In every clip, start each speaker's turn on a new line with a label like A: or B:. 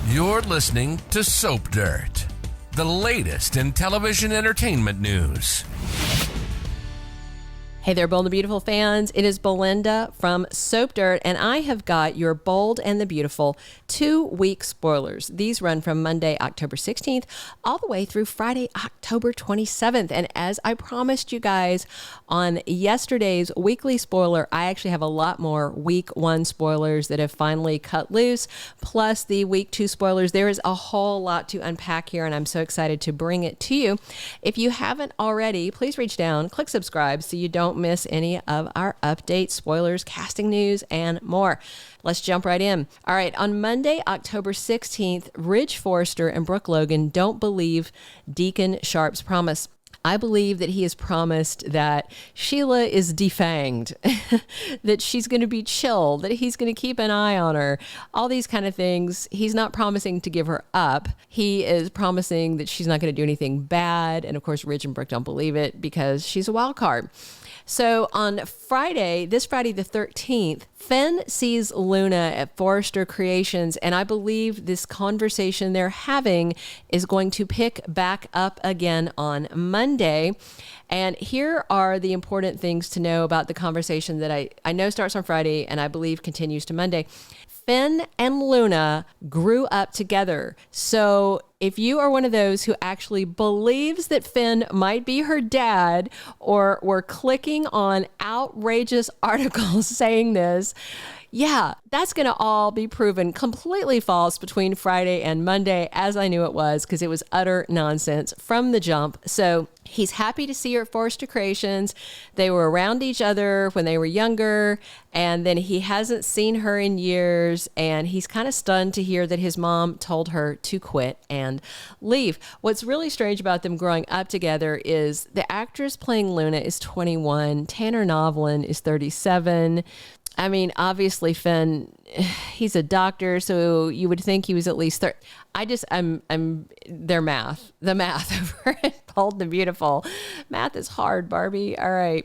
A: You're listening to Soap Dirt, the latest in television entertainment news.
B: Hey there, Bold and Beautiful fans. It is Belinda from Soap Dirt, and I have got your Bold and the Beautiful 2-week spoilers. These run from Monday, October 16th, all the way through Friday, October 27th. And as I promised you guys on yesterday's weekly spoiler, I actually have a lot more week 1 spoilers that have finally cut loose, plus the week 2 spoilers. There is a whole lot to unpack here, and I'm so excited to bring it to you. If you haven't already, please reach down, click subscribe so you don't miss any of our updates, spoilers, casting news, and more. Let's jump right in. All right, on Monday, October 16th, Eric Forrester and Brooke Logan don't believe Deacon Sharpe's promise. I believe that he has promised that Sheila is defanged, that she's going to be chill, that he's going to keep an eye on her, all these kind of things. He's not promising to give her up. He is promising that she's not going to do anything bad. And of course, Rich and Brooke don't believe it because she's a wild card. So on Friday, this Friday the 13th, Fen sees Luna at Forrester Creations, and I believe this conversation they're having is going to pick back up again on Monday. And here are the important things to know about the conversation that I know starts on Friday and I believe continues to Monday. Fen and Luna grew up together. So if you are one of those who actually believes that Fen might be her dad, or were clicking on outrageous articles saying this, yeah, that's going to all be proven completely false between Friday and Monday, as I knew it was, because it was utter nonsense from the jump. So he's happy to see her at Forrester Creations. They were around each other when they were younger, and then he hasn't seen her in years, and he's kind of stunned to hear that his mom told her to quit and leave. What's really strange about them growing up together is the actress playing Luna is 21, Tanner Novlan is 37. I mean, obviously, Fen, he's a doctor, so you would think he was at least 30. The math over at Bold and Beautiful. Math is hard, Barbie. All right.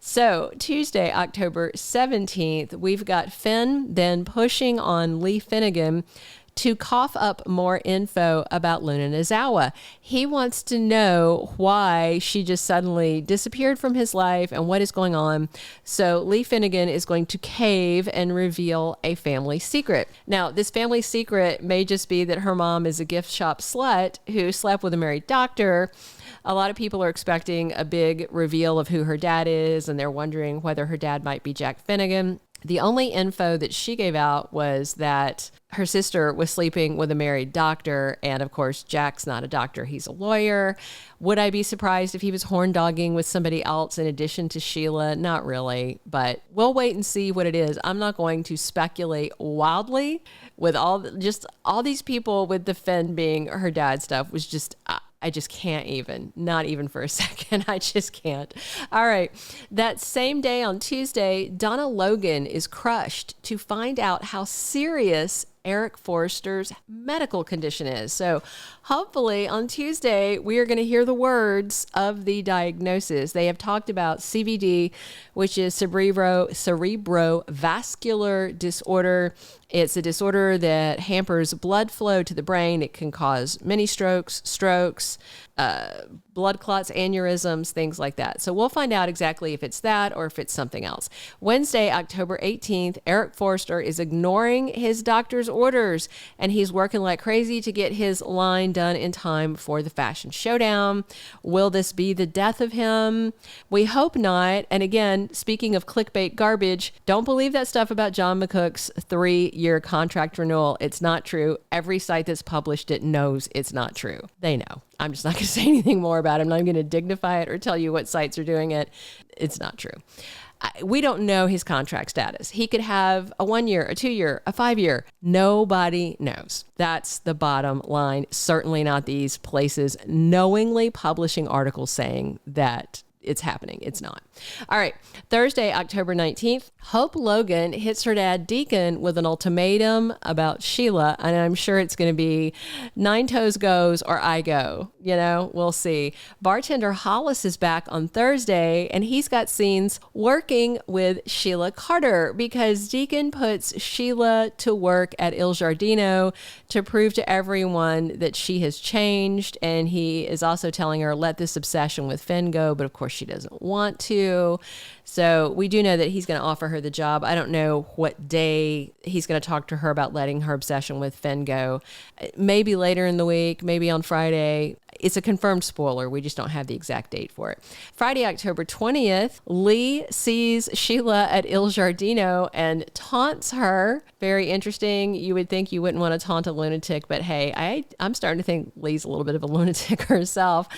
B: So Tuesday, October 17th, we've got Fen then pushing on Li Finnegan to cough up more info about Luna Nozawa. He wants to know why she just suddenly disappeared from his life and what is going on. So Li Finnegan is going to cave and reveal a family secret. Now, this family secret may just be that her mom is a gift shop slut who slept with a married doctor. A lot of people are expecting a big reveal of who her dad is, and they're wondering whether her dad might be Jack Finnegan. The only info that she gave out was that her sister was sleeping with a married doctor. And of course, Jack's not a doctor. He's a lawyer. Would I be surprised if he was horn dogging with somebody else in addition to Sheila? Not really, but we'll wait and see what it is. I'm not going to speculate wildly with all these people with the Fen being her dad stuff was just... I just can't even, not even for a second. I just can't. All right. That same day on Tuesday, Donna Logan is crushed to find out how serious Eric Forrester's medical condition is. So hopefully on Tuesday, we are going to hear the words of the diagnosis. They have talked about CVD, which is cerebrovascular disorder. It's a disorder that hampers blood flow to the brain. It can cause many strokes, blood clots, aneurysms, things like that. So we'll find out exactly if it's that or if it's something else. Wednesday, October 18th, Eric Forrester is ignoring his doctor's orders, and he's working like crazy to get his line done in time for the fashion showdown. Will this be the death of him? We hope not. And again, speaking of clickbait garbage, don't believe that stuff about John McCook's 3-year contract renewal. It's not true. Every site that's published it knows it's not true. They know. I'm just not going to say anything more about it. I'm not going to dignify it or tell you what sites are doing it. It's not true. We don't know his contract status. He could have a 1-year, a 2-year, a 5-year. Nobody knows. That's the bottom line. Certainly not these places knowingly publishing articles saying that it's happening. It's not. All right. Thursday, October 19th, Hope Logan hits her dad, Deacon, with an ultimatum about Sheila. And I'm sure it's going to be 9 toes goes or I go. We'll see. Bartender Hollis is back on Thursday, and he's got scenes working with Sheila Carter because Deacon puts Sheila to work at Il Giardino to prove to everyone that she has changed. And he is also telling her, let this obsession with Finn go. But of course, she doesn't want to. So we do know that he's going to offer her the job. I don't know what day he's going to talk to her about letting her obsession with Finn go. Maybe later in the week, maybe on Friday. It's a confirmed spoiler. We just don't have the exact date for it. Friday, October 20th, Li sees Sheila at Il Giardino and taunts her. Very interesting. You would think you wouldn't want to taunt a lunatic, but hey, I'm starting to think Li's a little bit of a lunatic herself.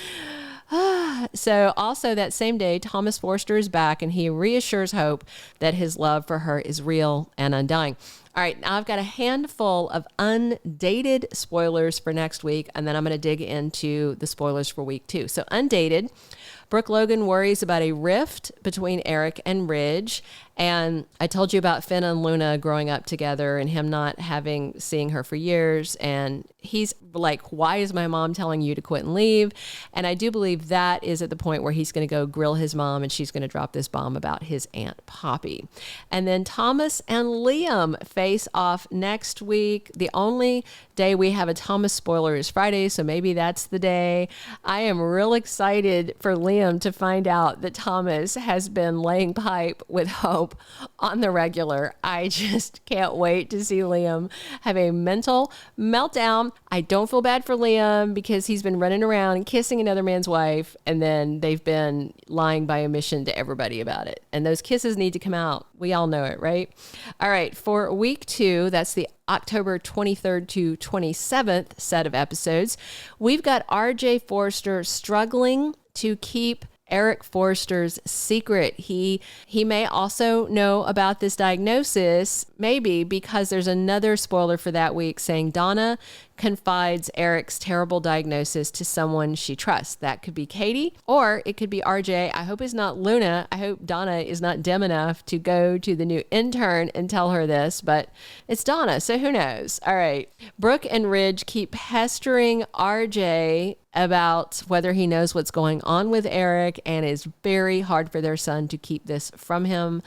B: So also that same day, Thomas Forrester is back, and he reassures Hope that his love for her is real and undying. All right, now I've got a handful of undated spoilers for next week, and then I'm going to dig into the spoilers for week 2. So undated, Brooke Logan worries about a rift between Eric and Ridge. And I told you about Finn and Luna growing up together and him not seeing her for years. And he's like, why is my mom telling you to quit and leave? And I do believe that is at the point where he's going to go grill his mom and she's going to drop this bomb about his Aunt Poppy. And then Thomas and Liam face off next week. The only day we have a Thomas spoiler is Friday, so maybe that's the day. I am real excited for Liam to find out that Thomas has been laying pipe with Hope on the regular. I just can't wait to see Liam have a mental meltdown. I don't feel bad for Liam because he's been running around and kissing another man's wife, and then they've been lying by omission to everybody about it. And those kisses need to come out. We all know it, right? All right, for week 2, that's the October 23rd to 27th set of episodes, we've got RJ Forrester struggling to keep Eric Forrester's secret. He may also know about this diagnosis, maybe because there's another spoiler for that week saying Donna confides Eric's terrible diagnosis to someone she trusts. That could be Katie, or it could be RJ. I hope it's not Luna. I hope Donna is not dim enough to go to the new intern and tell her this, but it's Donna, so who knows? All right. Brooke and Ridge keep pestering RJ about whether he knows what's going on with Eric, and it's very hard for their son to keep this from them.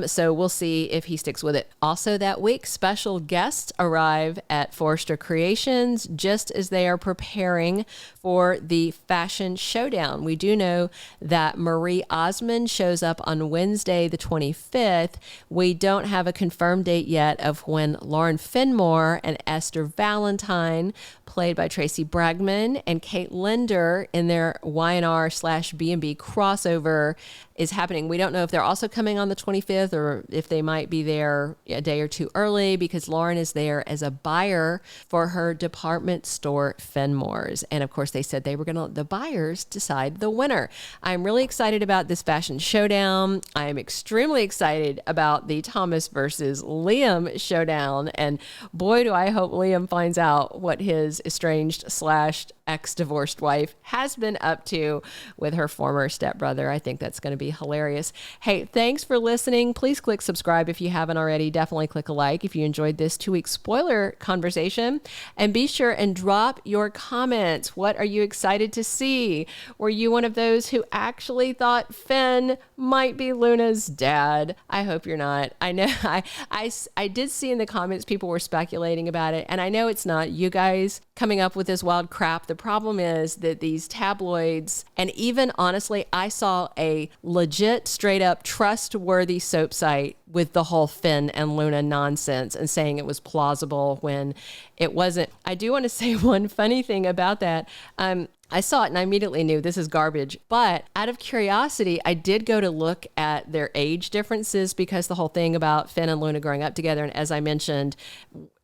B: So we'll see if he sticks with it. Also that week, special guests arrive at Forrester Creations just as they are preparing for the fashion showdown. We do know that Marie Osmond shows up on Wednesday, the 25th. We don't have a confirmed date yet of when Lauren Fenmore and Esther Valentin, played by Tracey Bregman, and Kate Linder in their Y&R/B&B crossover is happening. We don't know if they're also coming on the 25th or if they might be there a day or two early because Lauren is there as a buyer for her department store Fenmore's. And of course, they said they were going to let the buyers decide the winner. I'm really excited about this fashion showdown. I'm extremely excited about the Thomas versus Liam showdown. And boy, do I hope Liam finds out what his estranged/ex-divorced wife has been up to with her former stepbrother. I think that's going to be hilarious. Hey, thanks for listening. Please click subscribe if you haven't already. Definitely click a like if you enjoyed this 2-week spoiler conversation. And be sure and drop your comments. What are you excited to see? Were you one of those who actually thought Finn might be Luna's dad? I hope you're not. I know I did see in the comments people were speculating about it, and I know it's not you guys coming up with this wild crap. The problem is that these tabloids, and even honestly, I saw a legit, straight up, trustworthy soap site with the whole Finn and Luna nonsense and saying it was plausible when it wasn't. I do want to say one funny thing about that. I saw it and I immediately knew this is garbage. But out of curiosity, I did go to look at their age differences because the whole thing about Finn and Luna growing up together. And as I mentioned,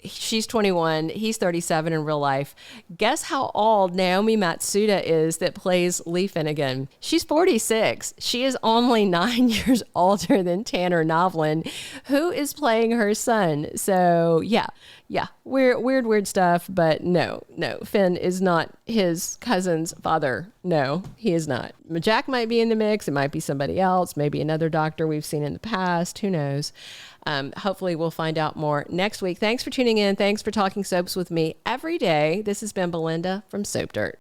B: she's 21, he's 37 in real life. Guess how old Naomi Matsuda is that plays Li Finnegan? She's 46. She is only 9 years older than Tanner Novlan, who is playing her son. So yeah, Yeah, weird stuff, but no, Finn is not his cousin's father. No, he is not. Jack might be in the mix. It might be somebody else, maybe another doctor we've seen in the past. Who knows? Hopefully we'll find out more next week. Thanks for tuning in. Thanks for talking soaps with me every day. This has been Belinda from Soap Dirt.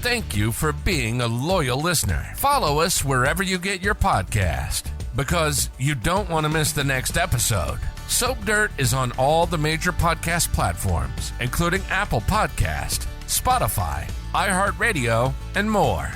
A: Thank you for being a loyal listener. Follow us wherever you get your podcast, because you don't want to miss the next episode. Soap Dirt is on all the major podcast platforms, including Apple Podcast, Spotify, iHeartRadio, and more.